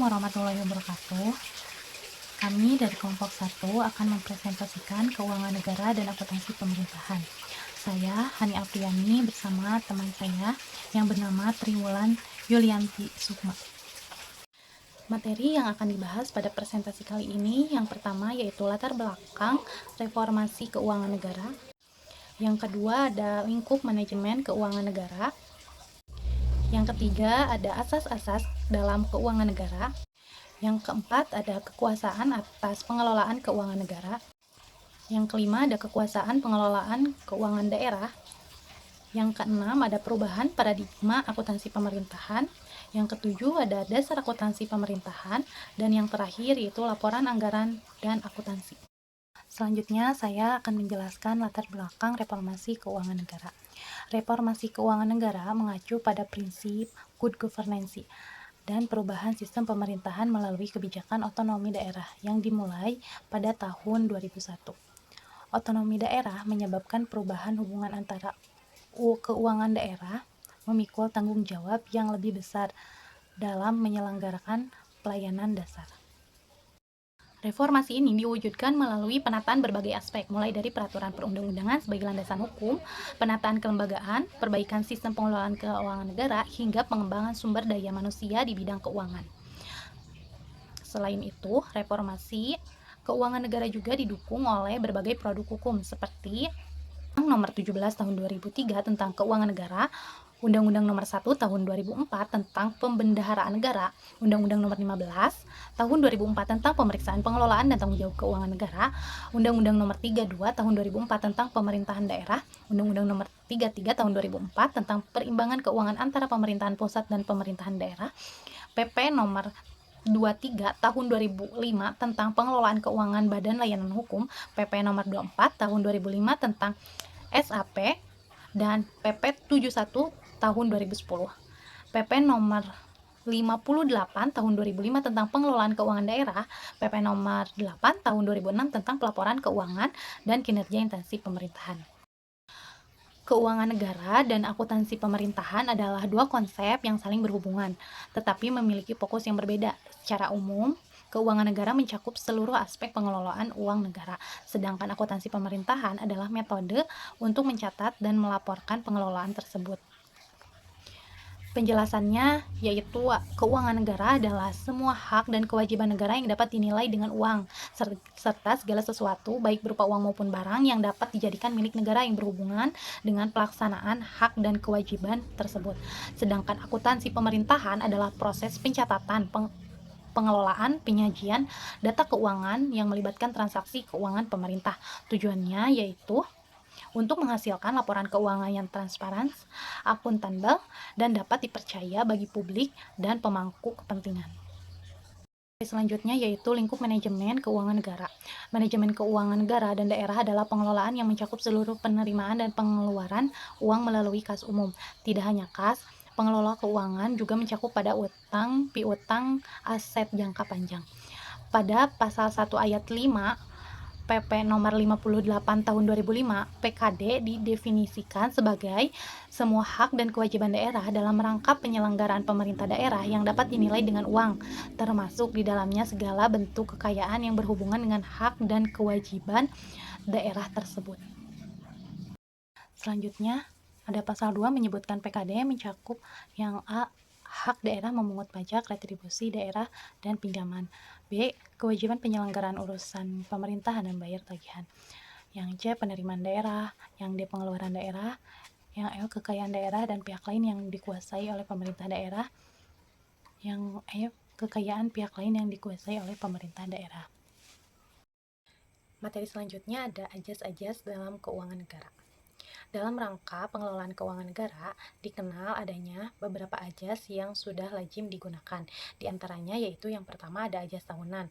warahmatullahi wabarakatuh. Kami dari kelompok 1 akan mempresentasikan keuangan negara dan akuntansi pemerintahan. Saya Hani Apriani bersama teman saya yang bernama Triwulan Yulianti Sukma. Materi yang akan dibahas pada presentasi kali ini yang pertama yaitu latar belakang reformasi keuangan negara. Yang kedua ada lingkup manajemen keuangan negara. Yang ketiga ada asas-asas dalam keuangan negara. Yang keempat ada kekuasaan atas pengelolaan keuangan negara. Yang kelima ada kekuasaan pengelolaan keuangan daerah. Yang keenam ada perubahan paradigma akuntansi pemerintahan. Yang ketujuh ada dasar akuntansi pemerintahan. Dan yang terakhir yaitu laporan anggaran dan akuntansi. Selanjutnya saya akan menjelaskan latar belakang reformasi keuangan negara. Reformasi keuangan negara mengacu pada prinsip good governance dan perubahan sistem pemerintahan melalui kebijakan otonomi daerah yang dimulai pada tahun 2001. Otonomi daerah menyebabkan perubahan hubungan antara keuangan daerah memikul tanggung jawab yang lebih besar dalam menyelenggarakan pelayanan dasar. Reformasi ini diwujudkan melalui penataan berbagai aspek, mulai dari peraturan perundang-undangan sebagai landasan hukum, penataan kelembagaan, perbaikan sistem pengelolaan keuangan negara, hingga pengembangan sumber daya manusia di bidang keuangan. Selain itu, reformasi keuangan negara juga didukung oleh berbagai produk hukum seperti Nomor 17 Tahun 2003 tentang Keuangan Negara, Undang-Undang Nomor 1 Tahun 2004 tentang Pembendaharaan Negara, Undang-Undang Nomor 15 Tahun 2004 tentang Pemeriksaan Pengelolaan dan Tanggung Jawab Keuangan Negara, Undang-Undang Nomor 32 Tahun 2004 tentang Pemerintahan Daerah, Undang-Undang Nomor 33 Tahun 2004 tentang Perimbangan Keuangan antara Pemerintahan Pusat dan Pemerintahan Daerah, PP Nomor 23 Tahun 2005 tentang Pengelolaan Keuangan Badan Layanan Hukum, PP Nomor 24 Tahun 2005 tentang SAP, dan PP 71 tahun 2010. PP nomor 58 tahun 2005 tentang pengelolaan keuangan daerah, PP nomor 8 tahun 2006 tentang pelaporan keuangan dan kinerja instansi pemerintahan. Keuangan negara dan akuntansi pemerintahan adalah dua konsep yang saling berhubungan, tetapi memiliki fokus yang berbeda. Secara umum, keuangan negara mencakup seluruh aspek pengelolaan uang negara, sedangkan akuntansi pemerintahan adalah metode untuk mencatat dan melaporkan pengelolaan tersebut. Penjelasannya yaitu keuangan negara adalah semua hak dan kewajiban negara yang dapat dinilai dengan uang, serta segala sesuatu baik berupa uang maupun barang yang dapat dijadikan milik negara yang berhubungan dengan pelaksanaan hak dan kewajiban tersebut. Sedangkan akuntansi pemerintahan adalah proses pencatatan, pengelolaan, penyajian data keuangan yang melibatkan transaksi keuangan pemerintah. Tujuannya yaitu untuk menghasilkan laporan keuangan yang transparan, akuntabel, dan dapat dipercaya bagi publik dan pemangku kepentingan. Selanjutnya yaitu lingkup manajemen keuangan negara. Manajemen keuangan negara dan daerah adalah pengelolaan yang mencakup seluruh penerimaan dan pengeluaran uang melalui kas umum. Tidak hanya kas, pengelola keuangan juga mencakup pada utang, piutang, aset jangka panjang. Pada pasal 1 ayat 5 PP nomor 58 tahun 2005, PKD didefinisikan sebagai semua hak dan kewajiban daerah dalam rangka penyelenggaraan pemerintah daerah yang dapat dinilai dengan uang, termasuk di dalamnya segala bentuk kekayaan yang berhubungan dengan hak dan kewajiban daerah tersebut. Selanjutnya, ada pasal 2 menyebutkan PKD mencakup yang A. Hak daerah memungut pajak, retribusi daerah, dan pinjaman. B. Kewajiban penyelenggaraan urusan pemerintahan dan bayar tagihan. Yang C. Penerimaan daerah. Yang D. Pengeluaran daerah. Yang E. Kekayaan daerah dan pihak lain yang dikuasai oleh pemerintah daerah. Yang E. Kekayaan pihak lain yang dikuasai oleh pemerintah daerah. Materi selanjutnya ada ajas-ajas dalam keuangan negara. Dalam rangka pengelolaan keuangan negara, dikenal adanya beberapa ajas yang sudah lazim digunakan. Di antaranya yaitu yang pertama ada ajas tahunan,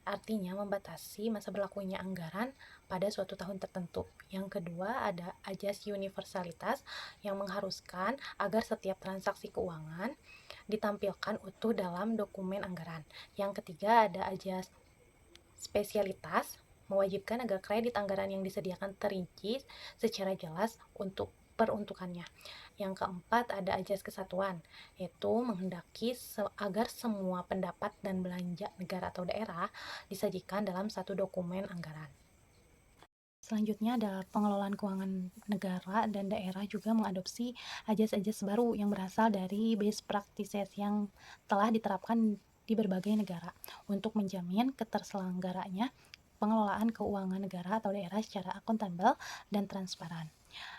artinya membatasi masa berlakunya anggaran pada suatu tahun tertentu. Yang kedua ada ajas universalitas yang mengharuskan agar setiap transaksi keuangan ditampilkan utuh dalam dokumen anggaran. Yang ketiga ada ajas spesialitas, mewajibkan agar kredit anggaran yang disediakan terinci secara jelas untuk peruntukannya. Yang keempat ada ajas kesatuan, yaitu menghendaki agar semua pendapat dan belanja negara atau daerah disajikan dalam satu dokumen anggaran. Selanjutnya adalah pengelolaan keuangan negara dan daerah juga mengadopsi ajas-ajas baru yang berasal dari best practices yang telah diterapkan di berbagai negara untuk menjamin keterselenggaranya pengelolaan keuangan negara atau daerah secara akuntabel dan transparan.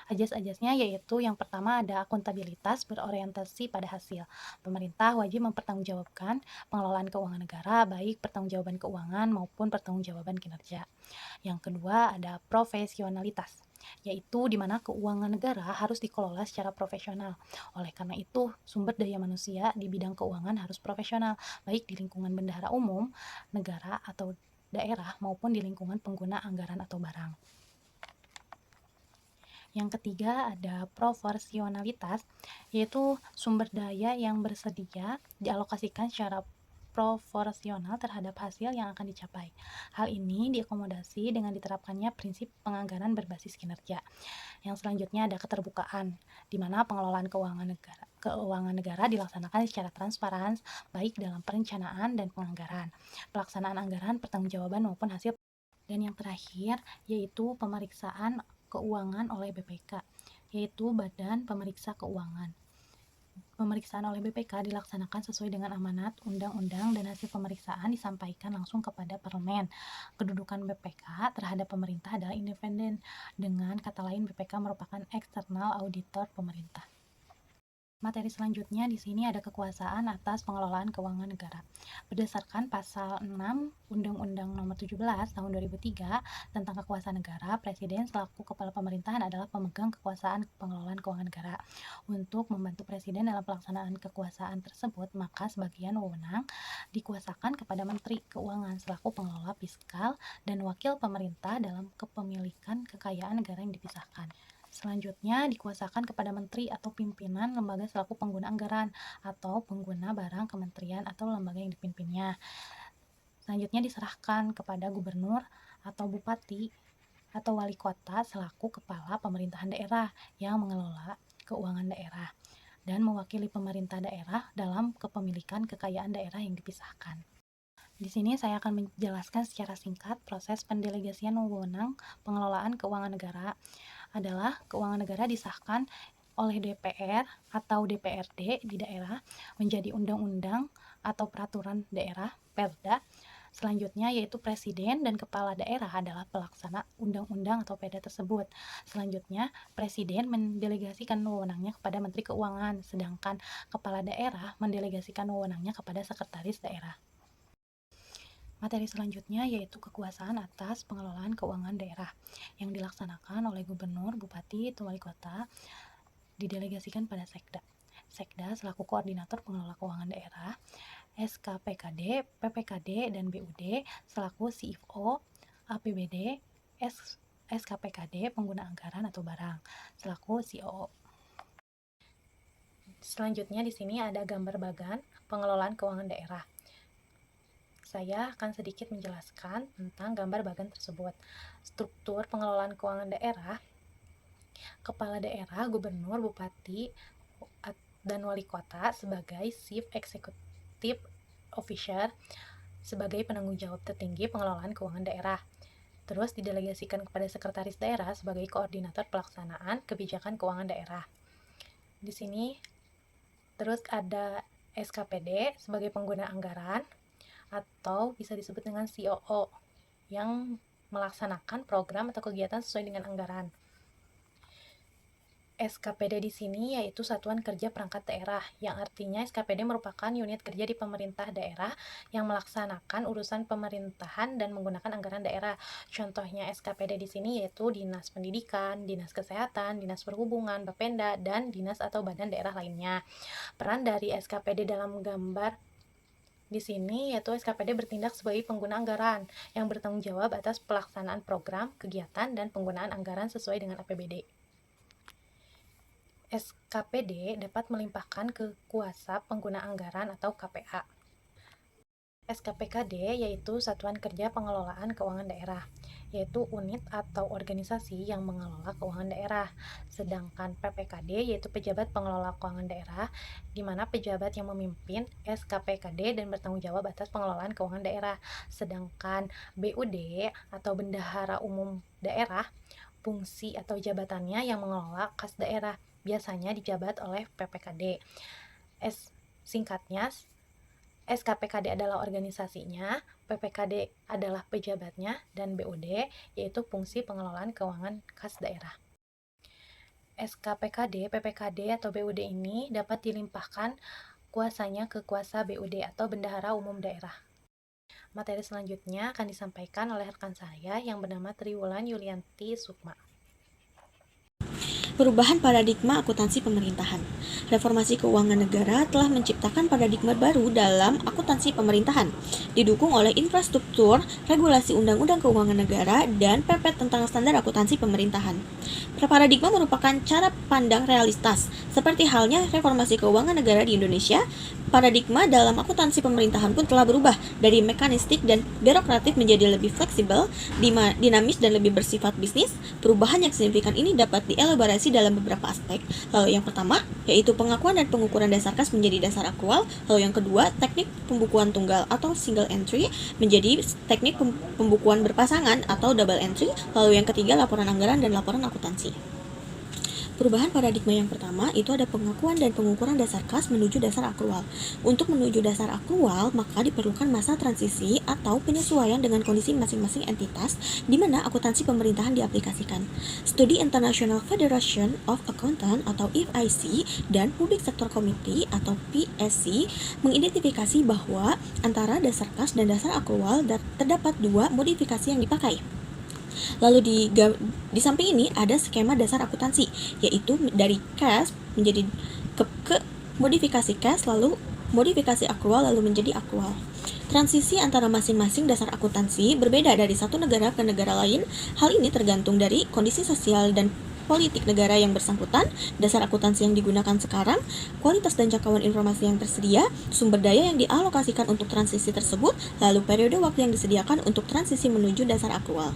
Ajas-ajasnya yaitu yang pertama ada akuntabilitas berorientasi pada hasil. Pemerintah wajib mempertanggungjawabkan pengelolaan keuangan negara, baik pertanggungjawaban keuangan maupun pertanggungjawaban kinerja. Yang kedua ada profesionalitas, yaitu di mana keuangan negara harus dikelola secara profesional. Oleh karena itu, sumber daya manusia di bidang keuangan harus profesional, baik di lingkungan bendahara umum, negara atau daerah maupun di lingkungan pengguna anggaran atau barang. Yang ketiga ada proporsionalitas, yaitu sumber daya yang bersedia dialokasikan secara proporsional terhadap hasil yang akan dicapai. Hal ini diakomodasi dengan diterapkannya prinsip penganggaran berbasis kinerja. Yang selanjutnya ada keterbukaan, di mana pengelolaan keuangan negara dilaksanakan secara transparan, baik dalam perencanaan dan penganggaran, pelaksanaan anggaran, pertanggungjawaban maupun hasil. Dan yang terakhir yaitu pemeriksaan keuangan oleh BPK, yaitu Badan Pemeriksa Keuangan. Pemeriksaan oleh BPK dilaksanakan sesuai dengan amanat undang-undang dan hasil pemeriksaan disampaikan langsung kepada parlemen. Kedudukan BPK terhadap pemerintah adalah independen. Dengan kata lain, BPK merupakan eksternal auditor pemerintah. Materi selanjutnya di sini ada kekuasaan atas pengelolaan keuangan negara. Berdasarkan pasal 6 Undang-Undang Nomor 17 Tahun 2003 tentang kekuasaan negara, Presiden selaku kepala pemerintahan adalah pemegang kekuasaan pengelolaan keuangan negara. Untuk membantu Presiden dalam pelaksanaan kekuasaan tersebut, maka sebagian wewenang dikuasakan kepada Menteri Keuangan selaku pengelola fiskal dan wakil pemerintah dalam kepemilikan kekayaan negara yang dipisahkan. Selanjutnya dikuasakan kepada menteri atau pimpinan lembaga selaku pengguna anggaran atau pengguna barang kementerian atau lembaga yang dipimpinnya. Selanjutnya diserahkan kepada gubernur atau bupati atau wali kota selaku kepala pemerintahan daerah yang mengelola keuangan daerah dan mewakili pemerintah daerah dalam kepemilikan kekayaan daerah yang dipisahkan. Di sini saya akan menjelaskan secara singkat proses pendelegasian wewenang pengelolaan keuangan negara. Adalah keuangan negara disahkan oleh DPR atau DPRD di daerah menjadi undang-undang atau peraturan daerah Perda. Selanjutnya yaitu presiden dan kepala daerah adalah pelaksana undang-undang atau perda tersebut. Selanjutnya presiden mendelegasikan wewenangnya kepada Menteri Keuangan, sedangkan kepala daerah mendelegasikan wewenangnya kepada sekretaris daerah. Materi selanjutnya yaitu kekuasaan atas pengelolaan keuangan daerah yang dilaksanakan oleh gubernur, bupati, atau wali kota didelegasikan pada Sekda. Sekda selaku koordinator pengelola keuangan daerah, SKPKD, PPKD, dan BUD selaku CFO, APBD, SKPKD pengguna anggaran atau barang selaku COO. Selanjutnya di sini ada gambar bagan pengelolaan keuangan daerah. Saya akan sedikit menjelaskan tentang gambar bagan tersebut. Struktur pengelolaan keuangan daerah, kepala daerah, gubernur, bupati, dan wali kota sebagai Chief Executive Officer sebagai penanggung jawab tertinggi pengelolaan keuangan daerah. Terus didelegasikan kepada sekretaris daerah sebagai koordinator pelaksanaan kebijakan keuangan daerah. Di sini terus ada SKPD sebagai pengguna anggaran, atau bisa disebut dengan COO yang melaksanakan program atau kegiatan sesuai dengan anggaran. SKPD di sini yaitu Satuan Kerja Perangkat Daerah, yang artinya SKPD merupakan unit kerja di pemerintah daerah yang melaksanakan urusan pemerintahan dan menggunakan anggaran daerah. Contohnya SKPD di sini yaitu Dinas Pendidikan, Dinas Kesehatan, Dinas Perhubungan, Bapenda, dan dinas atau badan daerah lainnya. Peran dari SKPD dalam gambar di sini yaitu SKPD bertindak sebagai pengguna anggaran yang bertanggung jawab atas pelaksanaan program, kegiatan, dan penggunaan anggaran sesuai dengan APBD. SKPD dapat melimpahkan ke kuasa pengguna anggaran atau KPA. SKPKD yaitu Satuan Kerja Pengelolaan Keuangan Daerah, yaitu unit atau organisasi yang mengelola keuangan daerah. Sedangkan PPKD yaitu Pejabat Pengelola Keuangan Daerah, di mana pejabat yang memimpin SKPKD dan bertanggung jawab atas pengelolaan keuangan daerah. Sedangkan BUD atau Bendahara Umum Daerah, fungsi atau jabatannya yang mengelola kas daerah, biasanya dijabat oleh PPKD. Singkatnya, SKPKD adalah organisasinya, PPKD adalah pejabatnya, dan BUD yaitu fungsi pengelolaan keuangan kas daerah. SKPKD, PPKD, atau BUD ini dapat dilimpahkan kuasanya ke kuasa BUD atau Bendahara Umum Daerah. Materi selanjutnya akan disampaikan oleh rekan saya yang bernama Triwulan Yulianti Sukma. Perubahan paradigma akuntansi pemerintahan. Reformasi keuangan negara telah menciptakan paradigma baru dalam akuntansi pemerintahan, didukung oleh infrastruktur, regulasi undang-undang keuangan negara, dan PP tentang standar akuntansi pemerintahan. Paradigma merupakan cara pandang realistas, seperti halnya reformasi keuangan negara di Indonesia. Paradigma dalam akuntansi pemerintahan pun telah berubah dari mekanistik dan birokratif menjadi lebih fleksibel, dinamis, dan lebih bersifat bisnis. Perubahan yang signifikan ini dapat dielaborasi dalam beberapa aspek. Lalu yang pertama, yaitu pengakuan dan pengukuran dasar kas menjadi dasar akrual. Lalu yang kedua, teknik pembukuan tunggal atau single entry menjadi teknik pembukuan berpasangan atau double entry. Lalu yang ketiga, laporan anggaran dan laporan akuntansi. Perubahan paradigma yang pertama itu ada pengakuan dan pengukuran dasar kas menuju dasar akrual. Untuk menuju dasar akrual, maka diperlukan masa transisi atau penyesuaian dengan kondisi masing-masing entitas di mana akuntansi pemerintahan diaplikasikan. Studi International Federation of Accountants atau IFIC dan Public Sector Committee atau PSC mengidentifikasi bahwa antara dasar kas dan dasar akrual terdapat dua modifikasi yang dipakai. Lalu di samping ini ada skema dasar akuntansi, yaitu dari cash menjadi ke modifikasi cash, lalu modifikasi akrual, lalu menjadi akrual. Transisi antara masing-masing dasar akuntansi berbeda dari satu negara ke negara lain. Hal ini tergantung dari kondisi sosial dan politik negara yang bersangkutan, dasar akuntansi yang digunakan sekarang, kualitas dan jangkauan informasi yang tersedia, sumber daya yang dialokasikan untuk transisi tersebut, lalu periode waktu yang disediakan untuk transisi menuju dasar akrual.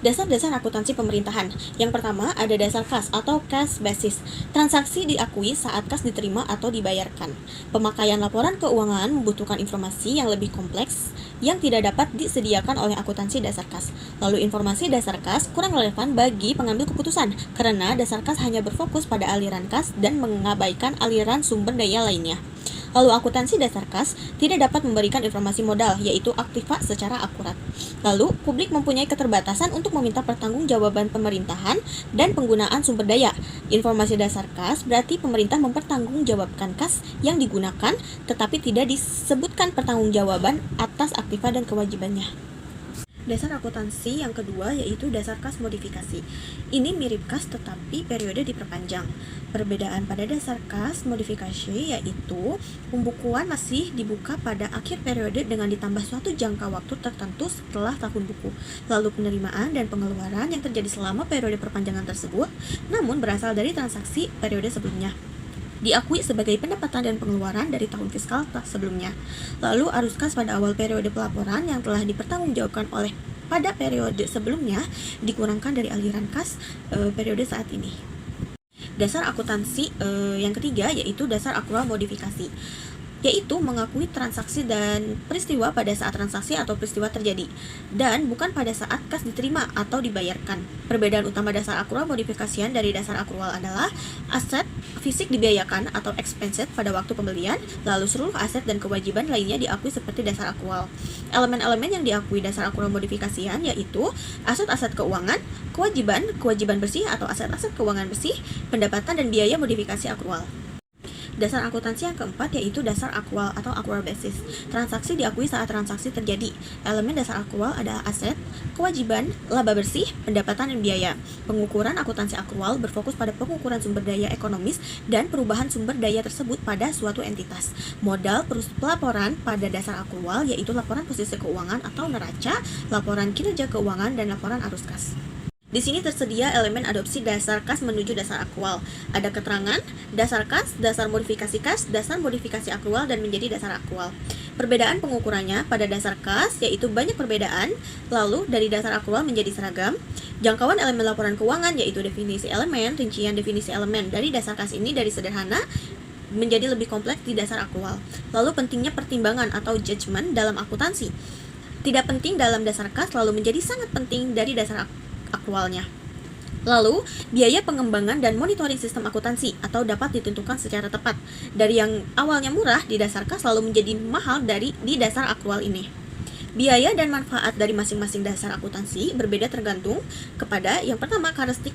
Dasar-dasar akuntansi pemerintahan. Yang pertama ada dasar kas atau cash basis. Transaksi diakui saat kas diterima atau dibayarkan. Pemakaian laporan keuangan membutuhkan informasi yang lebih kompleks yang tidak dapat disediakan oleh akuntansi dasar kas. Lalu informasi dasar kas kurang relevan bagi pengambil keputusan karena dasar kas hanya berfokus pada aliran kas dan mengabaikan aliran sumber daya lainnya. Lalu akuntansi dasar kas tidak dapat memberikan informasi modal, yaitu aktiva secara akurat. Lalu, publik mempunyai keterbatasan untuk meminta pertanggungjawaban pemerintahan dan penggunaan sumber daya. Informasi dasar kas berarti pemerintah mempertanggungjawabkan kas yang digunakan, tetapi tidak disebutkan pertanggungjawaban atas aktiva dan kewajibannya. Dasar akuntansi yang kedua yaitu dasar kas modifikasi. Ini mirip kas tetapi periode diperpanjang. Perbedaan pada dasar kas modifikasi yaitu pembukuan masih dibuka pada akhir periode dengan ditambah suatu jangka waktu tertentu setelah tahun buku. Lalu penerimaan dan pengeluaran yang terjadi selama periode perpanjangan tersebut namun berasal dari transaksi periode sebelumnya, diakui sebagai pendapatan dan pengeluaran dari tahun fiskal sebelumnya. Lalu arus kas pada awal periode pelaporan yang telah dipertanggungjawabkan oleh pada periode sebelumnya dikurangkan dari aliran kas periode saat ini. Dasar akuntansi yang ketiga yaitu dasar akrual modifikasi, yaitu mengakui transaksi dan peristiwa pada saat transaksi atau peristiwa terjadi, dan bukan pada saat kas diterima atau dibayarkan. Perbedaan utama dasar akrual modifikasian dari dasar akrual adalah aset fisik dibiayakan atau expensed pada waktu pembelian, lalu seluruh aset dan kewajiban lainnya diakui seperti dasar akrual. Elemen-elemen yang diakui dasar akrual modifikasian yaitu aset-aset keuangan, kewajiban bersih atau aset-aset keuangan bersih, pendapatan dan biaya modifikasi akrual. Dasar akuntansi yang keempat yaitu dasar akrual atau akrual basis. Transaksi diakui saat transaksi terjadi. Elemen dasar akrual adalah aset, kewajiban, laba bersih, pendapatan dan biaya. Pengukuran akuntansi akrual berfokus pada pengukuran sumber daya ekonomis dan perubahan sumber daya tersebut pada suatu entitas. Modal pelaporan pada dasar akrual yaitu laporan posisi keuangan atau neraca, laporan kinerja keuangan, dan laporan arus kas. Di sini tersedia elemen adopsi dasar kas menuju dasar akrual. Ada keterangan, dasar kas, dasar modifikasi kas, dasar modifikasi akrual, dan menjadi dasar akrual. Perbedaan pengukurannya pada dasar kas, yaitu banyak perbedaan, lalu dari dasar akrual menjadi seragam. Jangkauan elemen laporan keuangan, yaitu definisi elemen, rincian definisi elemen dari dasar kas ini dari sederhana menjadi lebih kompleks di dasar akrual. Lalu pentingnya pertimbangan atau judgement dalam akuntansi. Tidak penting dalam dasar kas lalu menjadi sangat penting dari dasar akrualnya. Lalu, biaya pengembangan dan monitoring sistem akuntansi atau dapat ditentukan secara tepat. Dari yang awalnya murah di dasar kas lalu menjadi mahal di dasar akrual ini. Biaya dan manfaat dari masing-masing dasar akuntansi berbeda tergantung kepada yang pertama karakteristik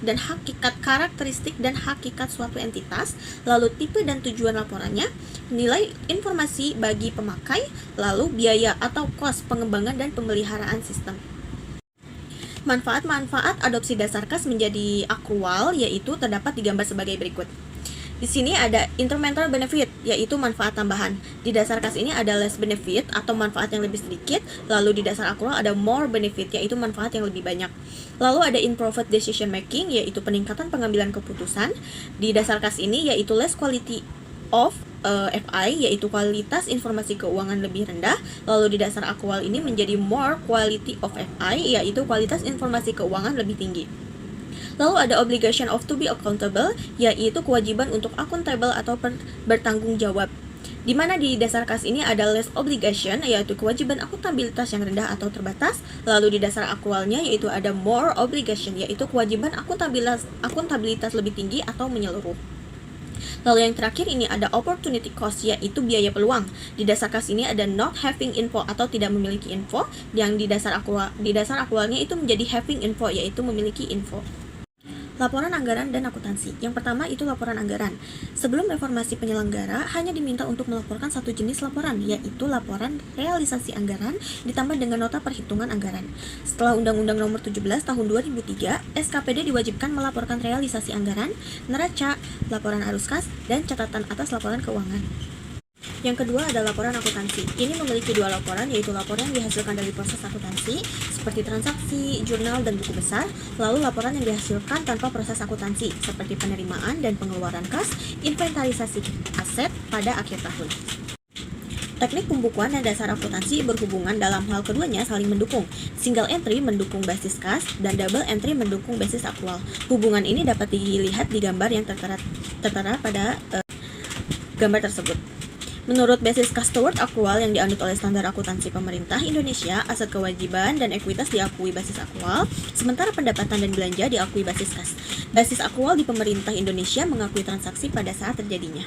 dan hakikat suatu entitas, lalu tipe dan tujuan laporannya, nilai informasi bagi pemakai, lalu biaya atau kos pengembangan dan pemeliharaan sistem. Manfaat-manfaat adopsi dasar kas menjadi akrual yaitu terdapat digambar sebagai berikut. Di sini ada incremental benefit, yaitu manfaat tambahan. Di dasar kas ini ada less benefit atau manfaat yang lebih sedikit, lalu di dasar akrual ada more benefit, yaitu manfaat yang lebih banyak. Lalu ada improved decision making, yaitu peningkatan pengambilan keputusan. Di dasar kas ini yaitu less quality of FI, yaitu kualitas informasi keuangan lebih rendah. Lalu di dasar akrual ini menjadi more quality of FI, yaitu kualitas informasi keuangan lebih tinggi. Lalu ada obligation of to be accountable, yaitu kewajiban untuk akuntabel atau bertanggung jawab. Di mana di dasar kas ini ada less obligation, yaitu kewajiban akuntabilitas yang rendah atau terbatas. Lalu di dasar akrualnya yaitu ada more obligation, yaitu kewajiban akuntabilitas lebih tinggi atau menyeluruh. Lalu yang terakhir ini ada opportunity cost, yaitu biaya peluang. Di dasar kas ini ada not having info atau tidak memiliki info, yang di dasar akrualnya itu menjadi having info, yaitu memiliki info. Laporan anggaran dan akuntansi. Yang pertama itu laporan anggaran. Sebelum reformasi penyelenggara hanya diminta untuk melaporkan satu jenis laporan, yaitu laporan realisasi anggaran ditambah dengan nota perhitungan anggaran. Setelah Undang-Undang Nomor 17 Tahun 2003, SKPD diwajibkan melaporkan realisasi anggaran, neraca, laporan arus kas, dan catatan atas laporan keuangan. Yang kedua ada laporan akuntansi. Ini memiliki dua laporan, yaitu laporan yang dihasilkan dari proses akuntansi seperti transaksi, jurnal, dan buku besar. Lalu laporan yang dihasilkan tanpa proses akuntansi seperti penerimaan dan pengeluaran kas, inventarisasi aset pada akhir tahun. Teknik pembukuan dan dasar akuntansi berhubungan dalam hal keduanya saling mendukung. Single entry mendukung basis kas dan double entry mendukung basis akrual. Hubungan ini dapat dilihat di gambar yang tertera pada gambar tersebut. Menurut basis kas toward akrual yang dianut oleh standar akuntansi pemerintah Indonesia, aset kewajiban dan ekuitas diakui basis akrual, sementara pendapatan dan belanja diakui basis kas. Basis akrual di pemerintah Indonesia mengakui transaksi pada saat terjadinya.